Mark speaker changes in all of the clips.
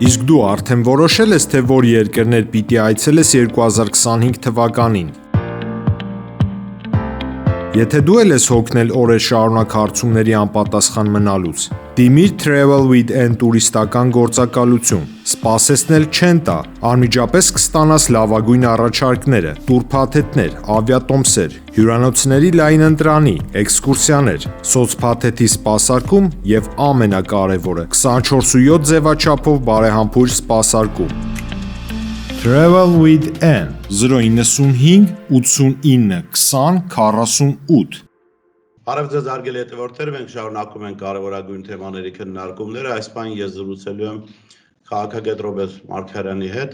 Speaker 1: Իսկ դու արդեն որոշել ես, թե որ երկրներ պիտի այցելես 2025 թվականին։ Եթե դու էլ ես հոգնել օրեր շարունակ հարցումների անպատասխան մնալուց, դիմիր Travel with N տուրիստական գործակալություն, սպասեցնել չեն տա, անմիջապես կստանաս լավագույն առաջարկները, տուրփաթեթներ, ավիատոմսեր, հյուրանոցների լայն ընտրանի, էքսկուրսիաներ, սոցփաթեթի սպասարկում եւ ամենակարևորը՝ 24/7 ձևաչափով բարեհամբույր սպասարկում։ Travel with N 095 89 20 48
Speaker 2: Բարև ձեզ հարգելի հետևորդներ, մենք շարունակում ենք կարևորագույն թեմաների քննարկումները։ Այս բան ես զրուցելու եմ քաղաքագետ Ռոբերտ Մարգարյանի հետ։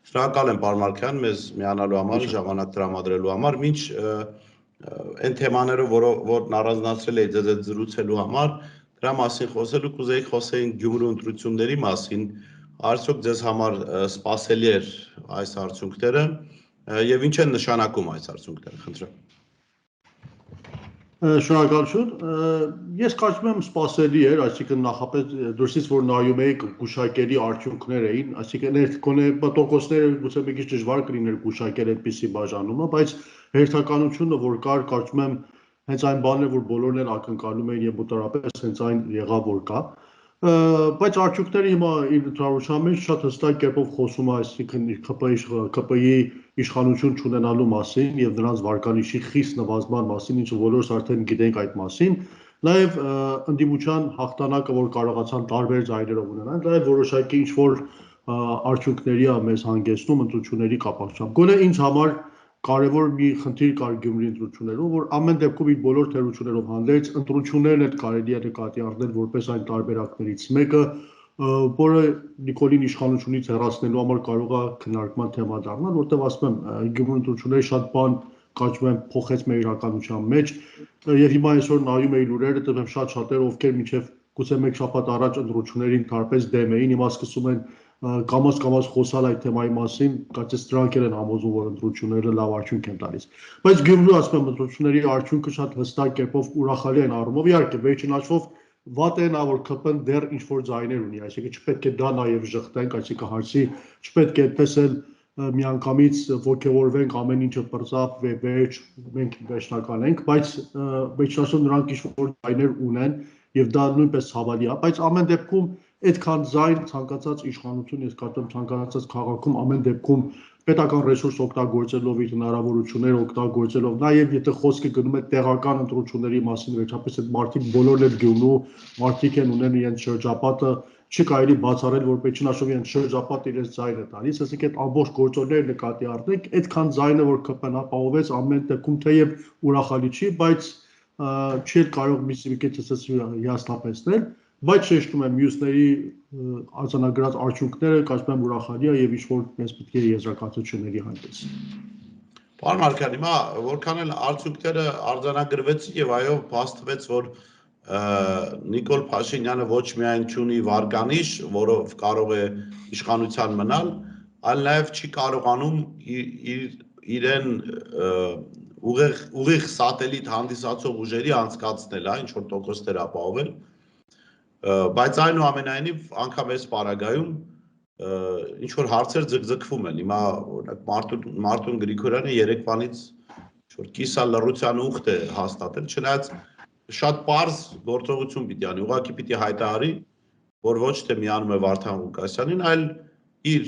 Speaker 2: Շնորհակալ եմ, պարոն Մարգարյան, մեզ միանալու համար, ժամանակ տրամադրելու համար։ Մինչ այն թեմաները, որն առանձնացրել էի ձեզ հետ զրուցելու համար, դրա մասին խոսելու կուզեի խոսեինք Գյումրու ընտրությունների մասին։ Արդյոք ձեզ համար սպասելի էր այս արդյունքները եւ ինչ են նշանակում այս արդյունքները, խնդրեմ։
Speaker 3: Շնորհակալություն։ Ես կարծում եմ սպասելի էր, այսինքն նախապես դուրսից որ նայում էի գուշակելի արդյունքներ էին, այսինքն գոնե տոկոսները գուցե մի քիչ դժվար կլիներ գուշակել այդպիսի բաժանումը, բայց հերթականությունը որ կար, կարծում եմ հենց այն բանն է, որ բոլորն էլ ակնկալում էին եւ մոտավորապես հենց այն եղավ որ կա։ Բայց արդյունքները հիմա իր ընդհանրության մեջ շատ հստակ կերպով խոսում է այսինքն ԿՊ-ի իշխանություն չունենալու մասին եւ նրանց վարկանիշի խիստ նվազման մասին, ինչը բոլորս արդեն գիտենք այդ մասին, նաեւ ընդդիմության հաղթանակը, որ կարողացան տարբեր ձայներով ունենալ, դա որոշակի ինչ որ արդյունքների է մեզ հանգեցնում ընտրությունների կապակցությամբ։ Գոնե ինձ համար կարևոր մի խնդիր կար Գյումրի ընտրություններում, որ ամեն դեպքում իր բոլոր թերություններով հանդերձ ընտրություններն էլ կարելի է նկատի առնել որպես այն տարբերակներից մեկը, որը Նիկոլին իշխանությունից հեռացնելու համար կարող է քննարկման թեմա դառնալ, որտեղ ասում եմ Գյումրու ընտրությունների շատ բան կարծում եմ փոխեց մեր իրականության մեջ եւ հիմա այսօր նայում էի լուրերը, դեռ շատ շատեր ովքեր մինչեւ գուցե մեկ շաբաթ առաջ ընտրություններին տարպես դեմ էին, հիմա սկսում են կամաց խոսալ այդ թեմայի մասին, կարծես դրանք են համոզում, որ ընտրությունները լավ արդյունք են տալիս։ Բայց Գյումրու ասում եմ ընտրությունների արդյունքը շատ հստակ կերպով ուրախալի են առումով, իհարկե վերջին հաշվով վատ է նա որ ԿՊ-ն դեռ ինչ որ ձայներ ունի, այսինքն չպետք է դա նաև ժխտենք, այսինքն հարցի չպետք է այդպես էլ միանգամից ողջավորվենք ամեն ինչը բրծավ վերջ մենք վերջնական ենք, բայց վերջնաշով նրանք ինչ որ ձայներ ունեն եւ դա նույնպես ցավալի է, բայց ամեն դեպքում այդքան ձայն ցանկացած իշխանություն ես կարծում ցանկացած քաղաքում ամեն դեպքում պետական ռեսուրս օգտագործելով իր հնարավորությունները օգտագործելով նաև եթե խոսքը գնում է տեղական ընտրությունների մասին վերջապես այդ մարդիկ բոլորն էլ Գյումրու մարդիկ են ունեն իրենց շրջապատը չի կարելի բացառել որ պետք իրենց շրջապատը իրենց ձայնը տալիս ասենք այդ ամբողջ գործոնները նկատի առնենք այդքան ձայնը որ ԿՊ-ն ապահովեց ամեն դեպքում թեև ուրախալի չի բայց չի կարող մի քիչ հիասթափեցնել բայց շեշտում եմ մյուսների արձանագրած արդյունքները կարծում եմ ուրախալի է եւ ինչ որ մեզ պետք է եզրակացությունների հանդես։
Speaker 2: Պարոն Մարգարյան, հիմա որքան էլ արդյունքները արձանագրվեցին եւ այո փաստվեց որ Նիկոլ Փաշինյանը ոչ միայն չունի վարկանիշ, որով կարող է իշխանության մնալ, այլ նաեւ չի կարողանում իրեն ուղիղ սատելիտ հանդիսացող ուժերի անցկացնել, ինչ որ տոկոսներ ապահովել բայց այնուամենայնիվ անգամ այս պարագայում ինչ որ հարցեր ձգձգվում են հիմա օրինակ Մարտուն Գրիգորյանը երեկվանից ինչ որ կիսա լռության ուխտ է հաստատել չնայած շատ པարզ գործողություն պիտի անի ուղղակի պիտի հայտարարի որ ոչ թե միանում է Վարդան Ղուկասյանին այլ իր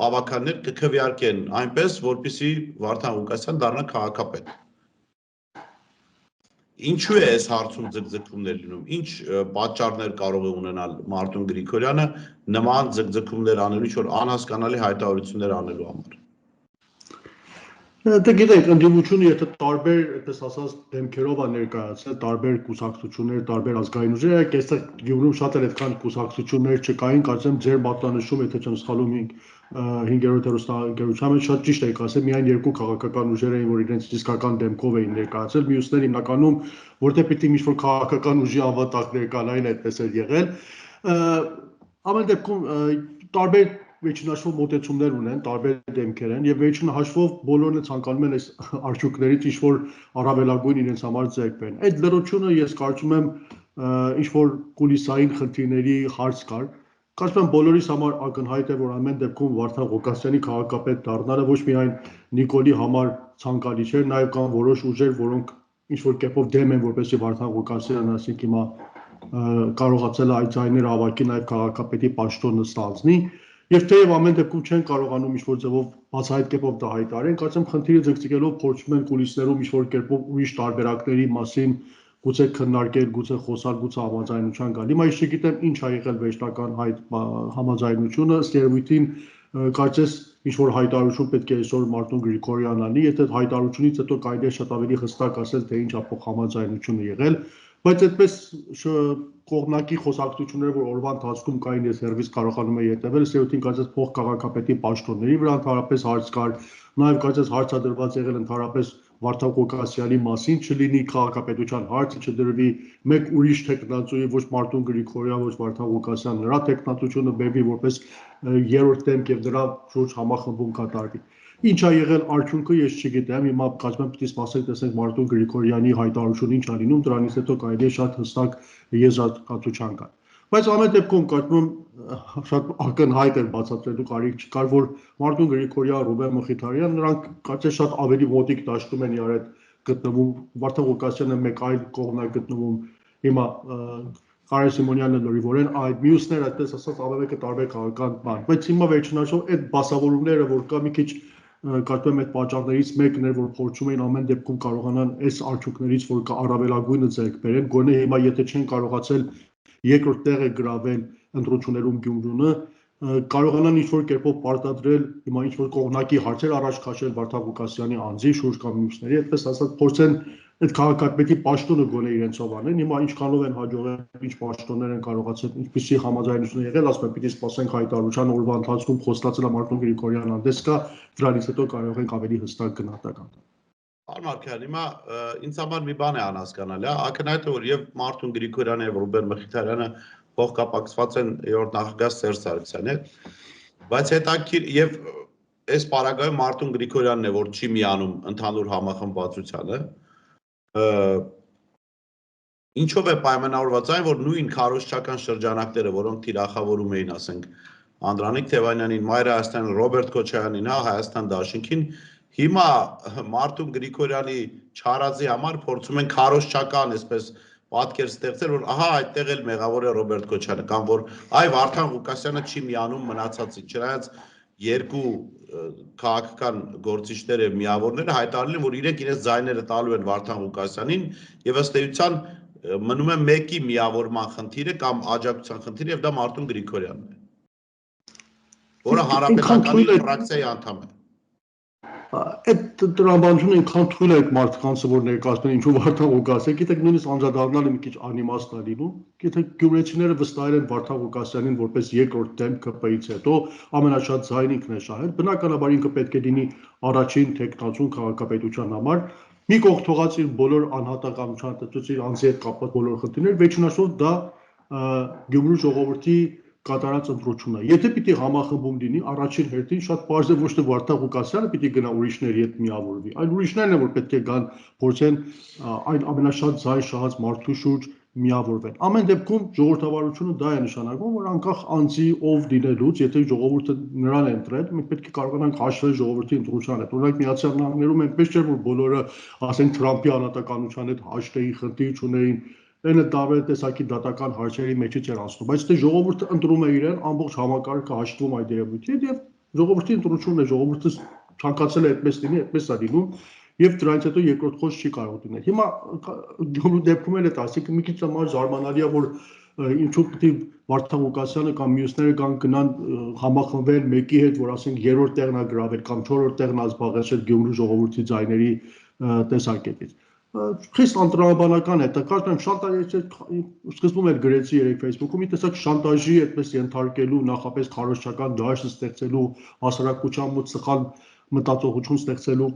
Speaker 2: ավականներ կքվեարկեն այնպես որպեսզի Վարդան Ղուկասյան դառնա քաղաքապետ Ինչու է այս հարցում ձգձգումներ լինում, ինչ պատճառներ կարող է ունենալ Մարտուն Գրիգորյանը նման ձգձգումներ անելու, ինչ որ անհասկանալի հայտարարություններ անելու համար։
Speaker 3: Դե գիտեք, ընդդիմությունը եթե տարբեր, այդպես ասած, դեմքերով է ներկայացել, տարբեր կուսակցություններ, տարբեր ազգային ուժեր, այստեղ Գյումրում շատ էլ այդքան կուսակցություններ չկային, կարծեմ ձեր մատնանշում, եթե չեմ սխալվում 5-րդ հեռուստաընկերության մեջ շատ ճիշտ եք ասել, միայն երկու քաղաքական ուժեր էին, որ իրենց իսկական դեմքով էին ներկայացել, մյուսները հիմնականում, որտեղ պիտի ինչ-որ քաղաքական ուժի անվտանգ ներկանային այդպես էր եղել։ Ամեն դեպքում տարբեր վերջին հաշվով մոտեցումներ ունեն, տարբեր դեմքեր են եւ վերջին հաշվով բոլորն էլ ցանկանում են այս արդյունքներից ինչ որ առավելագույն իրենց համար ձեռք բերեն։ Այդ լրությունը ես կարծում եմ ինչ որ կուլիսային խնդիրների հարց կար Կարծում եմ բոլորիս համար ակնհայտ է, որ ամեն դեպքում Վարդան Ղուկասյանի քաղաքապետ դառնալը ոչ միայն Նիկոլի համար ցանկալի չէ, նաև կան որոշ ուժեր, որոնք ինչ-որ կերպով դեմ են, որպեսզի Վարդան Ղուկասյանը ասենք հիմա կարողացել է այդ ձայները հավաքի նաև քաղաքապետի պաշտոնը ստանձնի, եւ թեև ամեն դեպքում չեն կարողանում ինչ-որ ձևով բացահայտ կերպով դա հայտարարեն, կարծեմ խնդիրը ձգձգելով փորձում են կուլիսներում ինչ-որ կերպով ուրիշ տարբերակների մասին գուցե քննարկել, գուցե խոսալ, գուցե համաձայնության գալ։ Հիմա ես չգիտեմ ինչ ա եղել վերջնական համաձայնությունը, ըստ երևույթին կարծես ինչ որ հայտարարություն պետք է այսօր Մարտուն Գրիգորյանն անի, եթե հայտարարությունից հետո կարելի է շատ ավելի հստակ ասել, թե ինչ ա փոխհամաձայնությունը եղել, բայց այդպես կողմնակի խոսակցությունները, որ օրվա ընթացքում կային, ես հերվից կարողանում եմ հետևել, ըստ երևույթին կարծես փոխքաղաքապետի պաշտոնների վրա ընդհանրապես հարց կար, նաև կարծես հարցադրված եղել ընդհանրապես Վարդան Ղուկասյանի մասին, չլինի քաղաքապետության հարցը չդրվի մեկ ուրիշ տեխնացուի, ոչ Մարտուն Գրիգորյան, ոչ Վարդան Ղուկասյան, նրա տեխնացությունը բերվի որպես երրորդ դեմք եւ դրա շուրջ համախմբում կատարվի։ Ինչ ա եղել արդյունքը ես չգիտեմ, հիմա կարծում եմ պիտի սպասենք տեսնենք Մարտուն Գրիգորյանի հայտարարությունը ինչ ա լինում, դրանից հետո կարելի է շատ հստակ եզրակացության գալ։ Բայց ամեն դեպքում կարծում եմ շատ ակնհայտ էր բացատրելու կարիք չկար, որ Մարտուն Գրիգորյան, Ռուբեն Մխիթարյան նրանք կարծես շատ ավելի մոտիկ դաշտում են իրար հետ գտնվում, Վարդան Ղուկասյանը մեկ այլ կողմն է գտնվում, հիմա Կարեն Սիմոնյանն է լրիվորեն այդ մյուսները այդպես ասած ամենը տարբեր քաղաքական բան, բայց հիմա վերջնաշով այդ բասավորումները, որ կա մի քիչ կարծում եմ այդ պատճառներից մեկն էր, որ փորձում էին ամեն դեպքում կարողանան այս արդյունքներից, որ կա առավելագույնը ձեռք բերեն, գոնե հիմա եթե չեն կարողացել երկրորդ տեղը գրավել ընտրություններում Գյումրյունը, կարողանան ինչ-որ կերպով պարտադրել հիմա ինչ-որ կողմնակի հարցեր առաջ քաշել Վարդան Ղուկասյանի անձի շուրջ կամ մյուսների, այդպես ասած փորձեն այդ քաղաքապետի պաշտոնը գոնե իրենցով անեն, հիմա ինչքանով են հաջողել, ինչ պաշտոններ են կարողացել, ինչպիսի համաձայնություն եղել, ասում եմ, պիտի սպասենք հայտարարության օրվա ընթացքում խոստացել է Մարտուն Գրիգորյան հանդես կա, դրանից հետո կարող ենք ավելի հստակ գնահատական տալ։
Speaker 2: Պարոն Մարգարյան, հիմա ինձ համար մի բան է անհասկանալի, ակնհայտ է, որ եւ Մարտուն Գրիգորյանը եւ Ռուբեն Մխիթարյանը փոխկապակցված են երրորդ նախագահ Սերժ Սարգսյանի հետ, բայց հետաքրքիր եւ այս պարագայում Մարտուն Գրիգորյանն է, որ չի միանում ընդհանուր համախմբվածությանը, ինչով է պայմանավորված այն, որ նույն քարոզչական շրջանակները, որոնք թիրախավորում էին, ասենք, Անդրանիկ Թևանյանին, Մայր Հայաստանին, Ռոբերտ Քոչարյանին, հա, Հայաստան Դաշինքին, հիմա Մարտուն Գրիգորյանի չարածի համար փորձում են քարոզչական, այսպես պատկեր ստեղծել, որ ահա այդտեղ էլ մեղավոր է Ռոբերտ Քոչարյանը, կամ որ այ Վարդան Ղուկասյանը չի միանում մնացածին, չնայած երկու քաղաքական գործիչները միավորները հայտարարել են, որ իրենք իրենց ձայները տալու են Վարդան Ղուկասյանին եւ ըստ էության մնում է մեկի միավորման խնդիրը կամ աջակցության խնդիրը եւ դա Մարտուն Գրիգորյանն է, որը հանրապետականի ֆրակցիայի անդամ է։
Speaker 3: Այդ տրամաբանությունը ինքան թույլ է այդ մարդկանցը, որ ներկայացնում են ինչու Վարդան Ղուկասյան, գիտեք նույնիսկ անդրադառնալը մի քիչ անիմաստ է լինում, գիտեք գյումրեցիները վստահել են Վարդան Ղուկասյանին որպես երկրորդ դեմ ԿՊ-ից հետո ամենաշատ ձայն ինքն է շահել, բնականաբար ինքը պետք է լինի առաջին տեխնացուն քաղաքապետության համար, մի կողմ թողած իր բոլոր անհատականության տծուց իր անձի հետ կապված բոլոր խնդիրները, վերջնաշով դա Գյումրու ժողովրդի կատարած ընտրությունն է։ Եթե պիտի համախմբում լինի, առաջին հերթին շատ պարզ է, ոչ թե Վարդան Ղուկասյանը պիտի գնա ուրիշների հետ միավորվի, այլ ուրիշներն են, որ պետք է գան փորձեն այն ամենաշատ ձայն շահած մարդու շուրջ միավորվեն։ Ամեն դեպքում ժողովրդավարությունը դա է նշանակում, որ անկախ անձի ով լինելուց, եթե ժողովուրդը նրան է ընտրել, մենք պետք է կարողանանք հաշվել ժողովրդի ընտրության հետ։ Օրինակ Միացյալ Նահանգներում այնպես չէ, որ բոլորը, ասենք, Թրամփի անհատականության հետ հաշտեին, խնդիր չունեին, Այնը տարբեր տեսակի դատական հարցերի մեջից էր անցնում, բայց դե ժողովուրդը ընտրում է իրեն, ամբողջ համակարգը հաշտվում այդ երևույթի հետ եւ ժողովրդի ընտրությունն է, ժողովուրդը ցանկացել է այդպես լինի, այդպես է լինում եւ դրանից հետո երկրորդ խոսք չի կարող լինել։ Հիմա Գյումրու դեպքում էլ է դա, ասենք մի քիչ համար զարմանալի է, որ ինչու պիտի Վարդան Ղուկասյանը կամ մյուսները գնան համախմբել մեկի հետ, որ ասենք երրորդ տեղն է գրավել կամ չորրորդ տեղն է զբաղեցրել Գյումրու ժողովրդի ձայների տեսակետից։ Խիստ անտրամաբանական է, դա կարծում եմ շանտաժի, սկզբում էլ գրեցի երեք Facebook-ում, մի տեսակ շանտաժի այդպես ենթարկելու, նախապես քարոզչական դաշտ ստեղծելու, հասարակության մոտ սխալ մտածողություն ստեղծելու,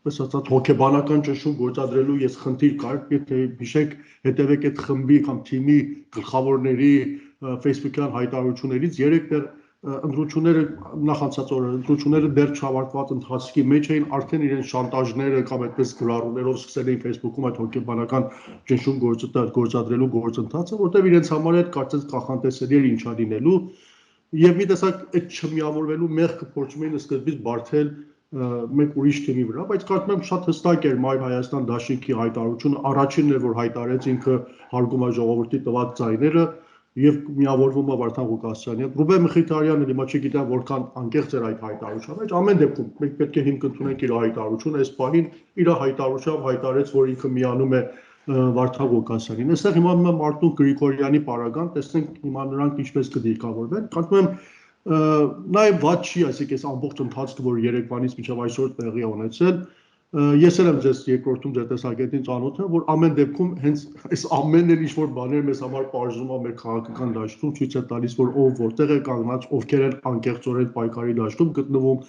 Speaker 3: պես ասած հոգեբանական ճնշում գործադրելու ես խնդիր կար, եթե հիշեք, հետևեք այդ խմբի կամ թիմի գլխավորների Facebook-յան հայտարարություններից 3 տեղ ընտրությունները նախանցած օրը ընտրությունները դեռ չավարտված ընթացքի մեջ էին, արդեն իրենց շանտաժները կամ այդպես գրառումներով սկսել էին Facebook-ում այդ հոգեբանական ճնշում գործադրելու գործընթացը, որտեղ իրենց համար այդ կարծես կախանտեսելի էր ինչա լինելու, եւ մի տեսակ այդ չմիավորվելու մեղքը փորձում էին սկզբից բարթել մեկ ուրիշ թիմի վրա, բայց կարծում եմ շատ հստակ էր Մայր Հայաստան դաշինքի հայտարարությունը, առաջինն էր, որ հայտարարեց ինքը հարգում է ժողովրդի տված ձայները եւ միավորվում է Վարդան Ղուկասյանի հետ։ Ռուբեն Մխիթարյանը հիմա չգիտեմ որքան անկեղծ էր այդ հայտարարությամբ, բայց ամեն դեպքում մենք պետք է հիմք ընդունենք իր հայտարարությունը, այս պահին իր հայտարարությամբ հայտարարեց, որ ինքը միանում է Վարդան Ղուկասյանին։ Այստեղ հիմա Մարտուն Գրիգորյանի պարագան, տեսնենք հիմա նրանք ինչպես կդիրքավորվեն։ Կարծում եմ նաև ված չի, այսինքն այս ամբողջ ընթացքը, որ երեկվանից մինչև այսօր տեղի է ունեցել, ես էլ եմ ձեզ երկրորդում ձեր տեսակետին ծանոթ եմ, որ ամեն դեպքում հենց այս ամենն էլ ինչ-որ բաներ մեզ համար պարզում է մեր քաղաքական դաշտում, ցույց է տալիս, որ ով որտեղ է կանգնած, ովքեր են անկեղծորեն պայքարի դաշտում գտնվում,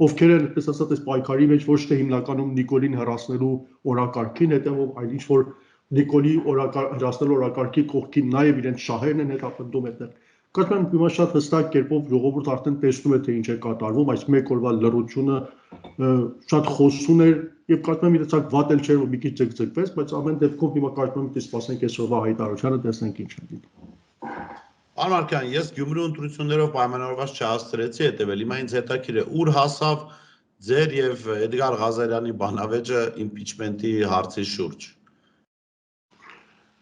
Speaker 3: ովքեր են, այսպես ասած, այս պայքարի մեջ ոչ թե հիմնականում Նիկոլին հեռացնելու օրակարգին հետևում, այլ ինչ-որ Նիկոլի հեռացնելու օրակարգի կողքին նաև իրենց շահերն են հետապնդում այդտեղ։ Կարծում եմ հիմա շատ հստակ կերպով ժողովուրդը արդեն տեսնում է թե ինչ է կատարվում, այս մեկ օրվա լռությունը շատ խոսուն էր եւ կարծում եմ իրացակ վատ էլ չէր, որ մի քիչ ձգձգվեց, բայց ամեն դեպքում հիմա կարծում եմ դե սպասենք այսօրվա հայտարարությանը, տեսնենք ինչ է դիտում։
Speaker 2: Պարոն Մարկյան, ես Գյումրու ընտրություններով պայմանավորված չհասցրեցի հետևել, հիմա ինձ հետաքրքիր է ուր հասավ ձեր եւ Էդգար Ղազարյանի բանավեճը իմպիչմենտի հարցի շուրջ։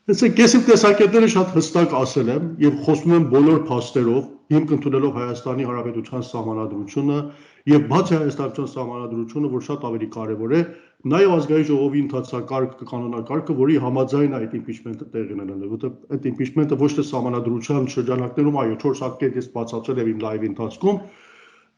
Speaker 3: Տեսեք, ես իմ տեսակետները շատ հստակ ասել եմ եւ խոսում եմ բոլոր փաստերով, հիմք ընդունելով Հայաստանի Հանրապետության Սահմանադրությունը եւ բացի Հայաստանի Սահմանադրությունը, որ շատ ավելի կարեւոր է, նաեւ ազգային ժողովի ընթացակարգ կանոնակարգը, որի համաձայն այդ իմպիչմենտը տեղի ունենալու, որովհետեւ այդ իմպիչմենտը ոչ թե Սահմանադրության շրջանակներում, այո, 4 հատ կետ ես բացատրել եմ իմ լայվի ընթացքում,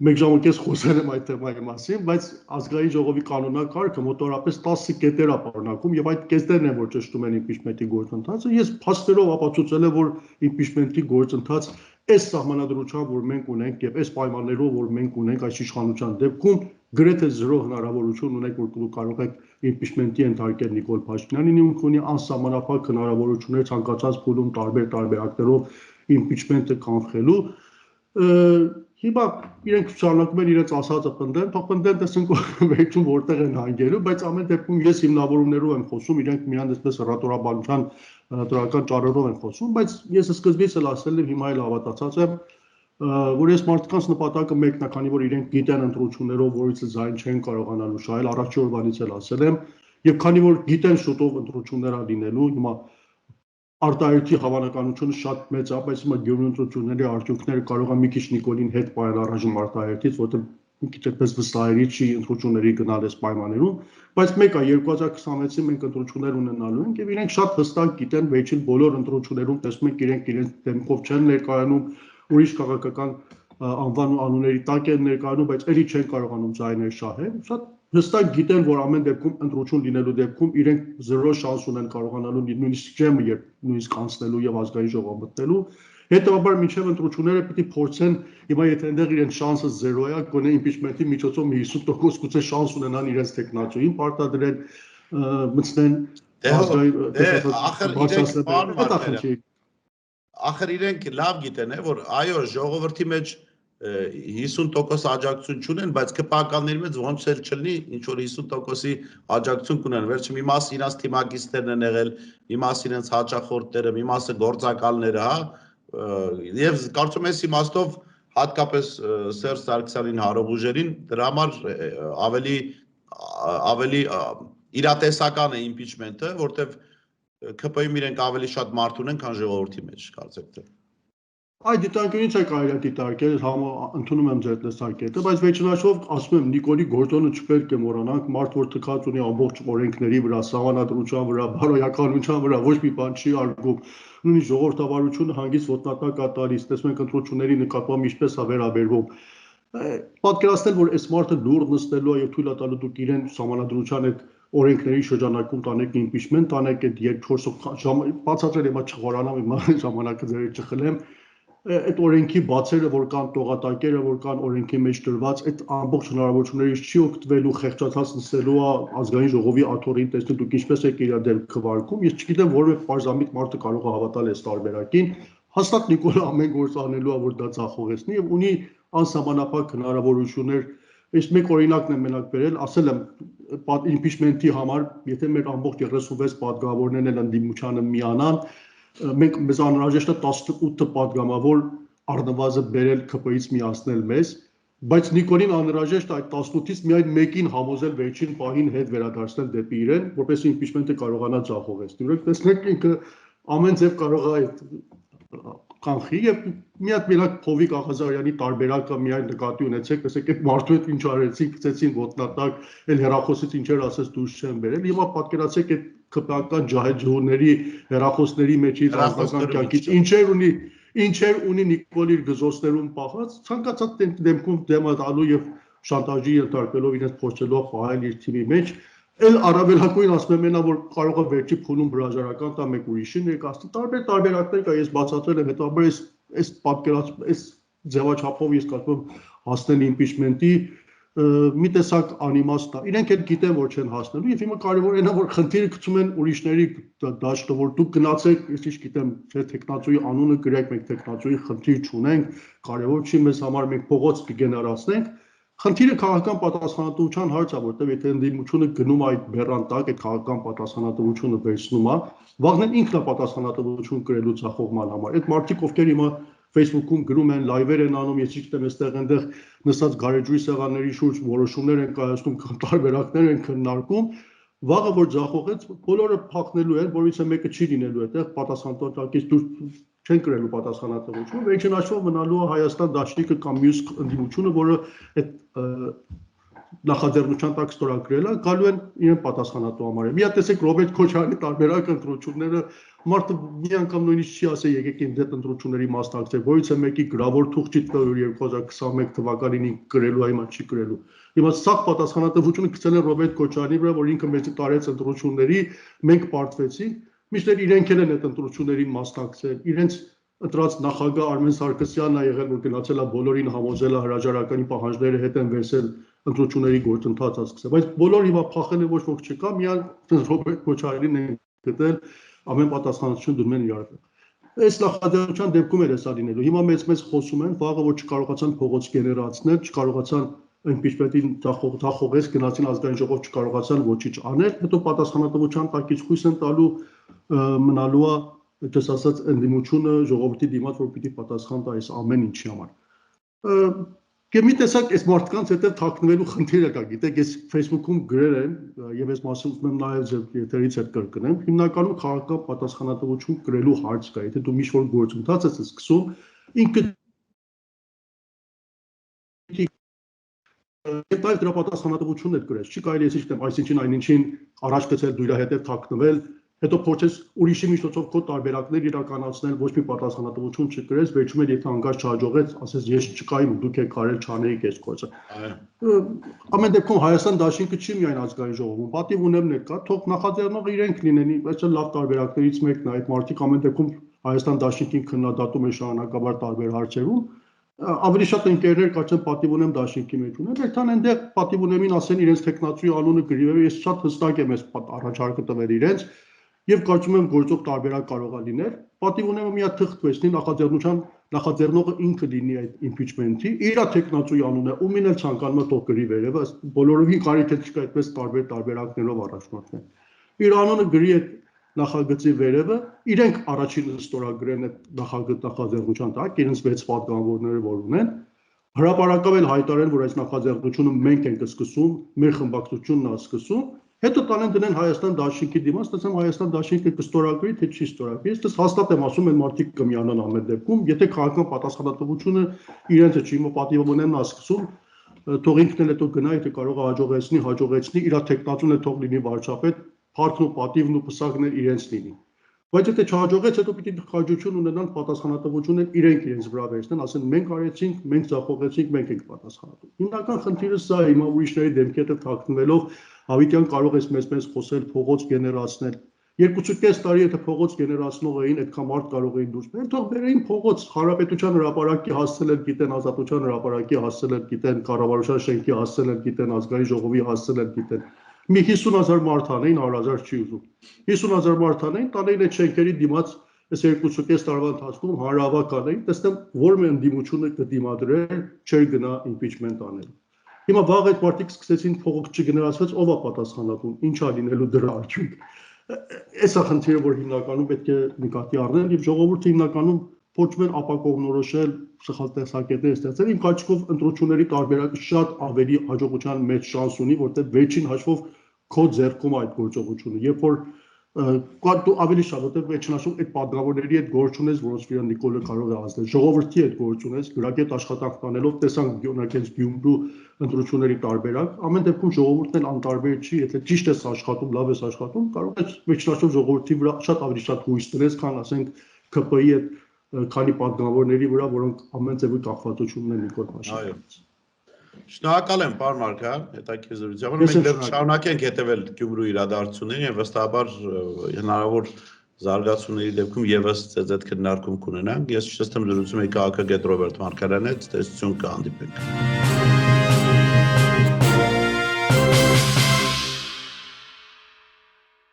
Speaker 3: մեկ ժամանակ խոսել եմ այդ թեմայի մասին, բայց ազգային ժողովի կանոնակարգը մոտավորապես 10 կետեր է պարունակում եւ այդ կետերն են, որ ճշտում են իմպիչմենտի գործընթացը։ Ես փաստերով ապացուցել եմ, որ իմպիչմենտի գործընթաց այս սահմանադրությամբ, որ մենք ունենք եւ այս պայմաններով, որ մենք ունենք այս իշխանության դեպքում, գրեթե 0 հնարավորություն ունենք, որ կարող եք իմպիչմենտի ենթարկել Նիկոլ Փաշինյանին, ինքը ունի անսահմանափակ հնարավորություններ ցանկացած փուլում տարբեր ակտերով իմպիչմենտը կանխելու։ Հիմա իրենք շարունակում են իրենց ասածը պնդեն, թող պնդեն, տեսնենք վերջում որտեղ են հանգելու, բայց ամեն դեպքում ես հիմնավորումներով եմ խոսում, իրենք միայն այսպես հռետորական ճառերով են խոսում, բայց ես սկզբից էլ ասել եմ, հիմա էլ հավատացած եմ, որ ես մարդկանց նպատակը մեկն է, քանի որ իրենք գիտեն ընտրություններով, որից ձայն չեն կարողանալու շահել, առաջի օրվանից էլ ասել եմ, եւ քանի որ գիտեն շուտով ընտրություններ լինելու, հիմա արտահայտի հավանականությունը շատ մեծ է, բայց հիմա Գյումրու ընտրությունների արդյունքները կարող է մի քիչ Նիկոլին հետ պահել առայժմ արտահայտից, որտեղ մի քիչ այդպես վստահելի չի ընտրությունների գնալ այս պայմաններում, բայց մեկ է 2026-ին մենք ընտրություններ ունենալու ենք եւ իրենք շատ հստակ գիտեն, վերջին բոլոր ընտրություններում տեսնում ենք իրենց դեմքով չեն ներկայանում, ուրիշ քաղաքական անվան ու անունների տակ են ներկայանում, բայց էլի չեն կարողանում ձայներ շահել, շատ հստակ գիտեն, որ ամեն դեպքում ընտրություն լինելու դեպքում իրենք 0 շանս ունեն կարողանալու նույնիսկ ջեմը երբ նույնիսկ անցնելու եւ ազգային ժողով մտնելու։ Հետևաբար մինչեւ ընտրությունները պիտի փորձեն, հիմա եթե այնտեղ իրենց շանսը 0 է, գոնե իմպիչմենտի միջոցով 50% գուցե շանս ունենան իրենց տեխնացուին պարտադրեն, մտցնեն
Speaker 2: ախր իրենք լավ գիտեն, որ այո, ժողովրդի մեջ 50% աջակցություն չունեն, բայց ԿՊԱ-ականների մեջ ոնց էլ չլինի, ինչ որ 50%-ի աջակցություն կունեն։ Վերջը մի մասը իրենց թիմակիցներն են եղել, մի մասը իրենց հաճախորդները, մի մասը գործակալները, հա, եւ կարծում եմ իմաստով հատկապես Սերժ Սարգսյանին հարող ուժերին դրա համար ավելի իրատեսական է իմպիչմենտը, որտեվ ԿՊ-ում իրենք ավելի շատ մարդ ունեն, քան ժողովրդի մեջ, կարծեք թե։
Speaker 3: Այդ դիտարկումից է կարելի դիտարկել, ընդունում եմ ձեր տեսակետը, բայց վերջնաշով ասում եմ Նիկոլի գործոնը չպետք է մոռանանք, մարդ որ թքած ունի ամբողջ օրենքների վրա, սահմանադրության վրա, բարոյականության վրա, ոչ մի բան չի արգում, նույնիսկ ժողովրդավարությունը հանգիստ ոտնատակ է տալիս, տեսնում ենք ընտրությունների նկատմամբ ինչպես է վերաբերվում։ Պատկերացնել, որ այս մարդը լուր նստելու է եւ թույլ է տալու դուք իրեն սահմանադրության այդ օրենքների շրջանակում տանեք իմպիչմենտ, տանեք այդ 2-4 բացատրել եմ, չխորանամ, ժամանակը ձեր չխլեմ, այդ օրենքի բացերը, որ կան տողատակերը, որ կան օրենքի մեջ դրված, այդ ամբողջ հնարավորություններից չի օգտվելու, խեղճացած նստելու ազգային ժողովի աթոռին, տեսնեք դուք ինչպես եք իր դեմ քվարկում, ես չգիտեմ որևէ պարզամիտ մարդը կարող է հավատալ այս տարբերակին, Հաստատ Նիկոլը ամեն գործ անելու է, որ դա ձախողեցնի եւ ունի անսահմանափակ հնարավորություններ։ Այս մեկ օրինակն եմ մենակ բերել, ասել եմ impeachment-ի համար, եթե մեր ամբողջ 36 պատգամավորներն էլ ընդդիմությանը միանան, մեզ անհրաժեշտ է 18 պատգամավոր առնվազն բերել ԿՊ-ից միացնել մեզ, բայց Նիկոլին անհրաժեշտ է այդ 18-ից միայն մեկին համոզել վերջին պահին հետ վերադարձնել դեպի իրեն, որպեսզի impeachment-ը կարողանա ձախողեցնել։ Ուրեմն տեսնեք ինքը ամեն ձև կարող է կանխի եւ մի հատ մենակ Փովիկ Աղազարյանի տարբերակը միայն նկատի ունեցեք, ասեք այդ մարդու հետ ինչ արեցին, գցեցին ոտնատակ, այլ հերախոսից ինչեր ասես դուրս չեն բերել։ Հիմա պատկերացեք այդ ԿՊ-ական ջահել-ջհուրների հերախոսների մեջից ազգական կյանքից ինչեր ունի Նիկոլի գզոսներում պահած, ցանկացած դեպքում դեմը տալու եւ շանտաժի ենթարկվելով իրենց փորձելով պահել իր թիմի մեջ, այլ առավելագույն ասում եմ որ կարող է վերջի փուլում հրաժարական տա մեկ ուրիշի ներկայացնի տարբերակներ կա ես բացատրել եմ հետո այս պատկերացում այս ձևաչափով ես կարծում եմ հասնել impeachment-ի մի տեսակ անիմաստ է իրենք էլ գիտեն որ չեն հասնելու եւ հիմա կարեւորն է որ խնդիրը գցում են ուրիշների դաշտը որ դուք գնացեք ես ինչ գիտեմ թե տեխնացուի անունը գրեք մենք տեխնացուի խնդիր չունենք կարեւոր չի մեզ համար մենք փողոց կգեներացնենք խնդիրը քաղաքական պատասխանատվության հարց է որտեղ եթե ընդդիմությունը գնում է այդ բեռան տակ այդ քաղաքական պատասխանատվությունը վերցնում է վաղն ինքն է պատասխանատվություն կրելու ցախողման համար այդ մարդիկ ովքեր հիմա Facebook-ում գրում են, լայվեր են անում, ես ճիշտ եմ այստեղ այնտեղ նստած գարեջրի սեղանների շուրջ որոշումներ են կայացնում, տարբերակներ են քննարկում, վաղը որ ձախողեց, բոլորը փախնելու են, որից մեկը չի լինելու այդտեղ պատասխանատվակից դուրս չեն կրելու պատասխանատվություն, վերջին հաշվով մնալու է Հայաստան դաշնիկը կամ մյուս ընդդիմությունը, որը այդ նախաձեռնության տակ ստորագրել է, գալու են իրեն պատասխանատու համարել։ Մի հատ տեսեք Ռոբերտ Քոչարյանի տարբերակ ընտրությունները մարդը մի անգամ նույնիսկ չի ասել եկեք իմ դեպ ընտրությունների մասնակցել, որից է մեկի գրավոր թուղթ չի տվել 2021 թվականին գրելու այ չի գրելու։ Հիմա սա պատասխանատվությունը գցել են Ռոբերտ Քոչարյանի վրա, որ ինքը մեծի տարեց ընտրությունների, մենք պարտվեցինք, միշտ իրենք են այդ ընտրություններին մասնակցել, իրենց ընտրած նախագահ Արմեն Սարգսյանն է եղել, որ գնացել է բոլորին համոզել է հրաժարականի պահանջները հետ են վերցել ընտրությունների գործընթացը սկսել, բայց բոլոր հիմա փախել է ոչ ոք չկա, միայն Ռոբերտ Քոչարյանին են գտել ամեն պատասխանատվություն դնում են իրար։ Այս նախաձեռնության դեպքում էլ էսա լինելու։ Հիմա մեծ խոսում են, վաղը որ չկարողացան փողոց գեներացնել, չկարողացան impeachment-ին թախողես գնացին ազգային ժողով չկարողացան ոչինչ անել, հետո պատասխանատվության տակից խույս են տալու մնալու է, այդպես ասած, ընդդիմությունը ժողովրդի դիմաց, որ պիտի պատասխան տա այս ամեն ինչի համար։ Եվ մի տեսակ այս մարդկանց հետև թաքնվելու խնդիրը կա, գիտեք, ես Facebook-ում գրել եմ եւ այս մասին ուզում եմ նաեւ ձեր եթերից հետ կրկնեմ, հիմնականում քաղաքական պատասխանատվություն կրելու հարց կա, եթե դու մի-ինչ-որ գործընթաց ես սկսում, ինքը Եթե դրա պատասխանատվությունն էլ կրես, չի կարելի ես իշխեմ այսինչին այնինչին առաջ գցել դու իր հետև թաքնվել, հետո փորձես ուրիշի միջոցով քո տարբերակներ իրականացնել, ոչ մի պատասխանատվություն չկրես, վերջում էլ եթե անգամ չհաջողեց, ասես ես չկայի ու դուք եք արել չանեիք այս գործը։ Ամեն դեպքում Հայաստան դաշինքը չի միայն ազգային ժողովում, պատիվ ունեմն էլ կա, թող նախաձեռնողը իրենք լինեն, այս լավ տարբերակներից մեկն է, այդ մարդիկ ամեն դեպքում Հայաստան դաշինքին քննադատում են շարունակաբար տարբեր հարցերում ավելի շատ ընկերներ կարծեմ պատիվ ունեմ դաշինքի մեջ ունեն, այդքան այնտեղ պատիվ ունեմին ասեն իրենց տեխնացուի անունը գրիվեր, ես շատ հստակ եմ այս առաջարկը տվել իրենց եւ կարծում եմ գործող տարբերակ կարող է լինել, պատիվ ունեմը մի հատ թղթվեցնի նախաձեռնողը ինքը լինի այդ impeachment-ի, իր տեխնացուի անունը, ումին էլ ցանկանում է թող գրի վերևը, բոլորովին կարիք չկա այդպես տարբեր տարբերակներով առաջնորդեն։ Իր անունը գրի այդ նախագծի վերևը, իրենք առաջինը ստորագրեն այդ նախաձեռնության տակ, իրենց 6 պատգամավորները որ ունեն, հրապարակավ էլ հայտարարեն, որ այս նախաձեռնությունը մենք ենք սկսում, մեր խմբակցությունն է սկսում, հետո տանեն դնեն Հայաստան դաշինքի դիմաց, տեսնեմ Հայաստան դաշինքը կստորագրի, թե չի ստորագրի, ես հաստատ եմ ասում, այն մարդիկ կմիանան ամեն դեպքում, եթե քաղաքական պատասխանատվությունը իրենց չի, հիմա պատիվ ունենն է սկսում, թող ինքն էլ հետո գնա, եթե կարող է հաջողեցնի, իր տեխնացուն է թող լինի վարչապետ, փառքն ու պատիվն ու պսակն էլ իրենց լինի։ Բայց եթե չհաջողեց, հետո պիտի հաջողություն ունենան պատասխանատվությունը իրենք իրենց վրա վերցնեն, ասեն մենք արեցինք, մենք ձախողեցինք, մենք ենք պատասխանատու։ Հիմնական խնդիրը սա է, հիմա ուրիշների դեմքի հետ թաքնվելով Հավիտյան կարող ես մեզ խոսել փողոց գեներացնել։ 2.5 տարի եթե փողոց գեներացնող էին, այդքան մարդ կարող էին դուրս բերել, թող բերեին փողոց, Հանրապետության հրապարակի հասցնել են գիտեն, Ազատության հրապարակի հասցնել են գիտեն, Կառավարության շենքի հասցնել են գիտեն, Ազգային ժողովի հասցնել են գիտեն։ Մի 50,000 մարդ անեին, 100,000 չի ուզում։ 50,000 մարդ անեին, տանեին այդ շենքերի դիմաց այս 2.5 տարվա ընթացքում հանրահավաք անեին, տեսնեմ որ մի ընդդիմությունը կդիմադրեր, չէր գնա impeachment անել։ Հիմա վաղ այդ մարդիկ սկսեցին փողոք չգնացվեց, ով է պատասխանատուն, ինչ է լինելու դրա արդյունք։ Այս է խնդիրը, որ հիմնականում պետք է նկատի առնել եւ ժողովուրդը հիմնականում փորձում են ապակողնորոշել սխալ տեսակետներ ստեղծել։ Իմ կարծիքով ընտրությունների տարբերակը շատ ավելի հաջողության մեծ շանս ունի, որտեղ վերջին հաշվով քո ձեռքում այդ գործողությունը, երբ որ դու ավելի շատ որտեղ վերջնաշում այդ падգամավորների հետ գործ ունես, որոնց վրա Նիկոլը կարող է ազդել, ժողովրդի հետ գործ ունես, գրագետ աշխատանք տանելով, տեսանք օրինակ Գյումրու ընտրությունների տարբերակ, ամեն դեպքում ժողովուրդն էլ անտարբեր չի, եթե ճիշտ ես աշխատում, լավ ես աշխատում, կարող ես վերջնաշում ժողովրդի վրա շատ ավելի շատ հույս տնես, քան ասենք ԿՊ-ի հետ քանի падգամավորների վրա, որոնք ամեն ձևի կախվածություն ունեն Նիկոլ Փաշինյանից։
Speaker 2: Շնորհակալ եմ, պարոն Մարգար, հետաքրքիր զրույցը։ Մենք շարունակենք հետևել Գյումրու իրադարձություններին եւ վստահաբար հնարավոր զարգացումների դեպքում եւս ծեծետ քննարկում կունենանք։ Ես շեշտեմ զրույցում եկա ԱԿ գետ Ռոբերտ Մարգարյանից, տեսություն կհանդիպենք։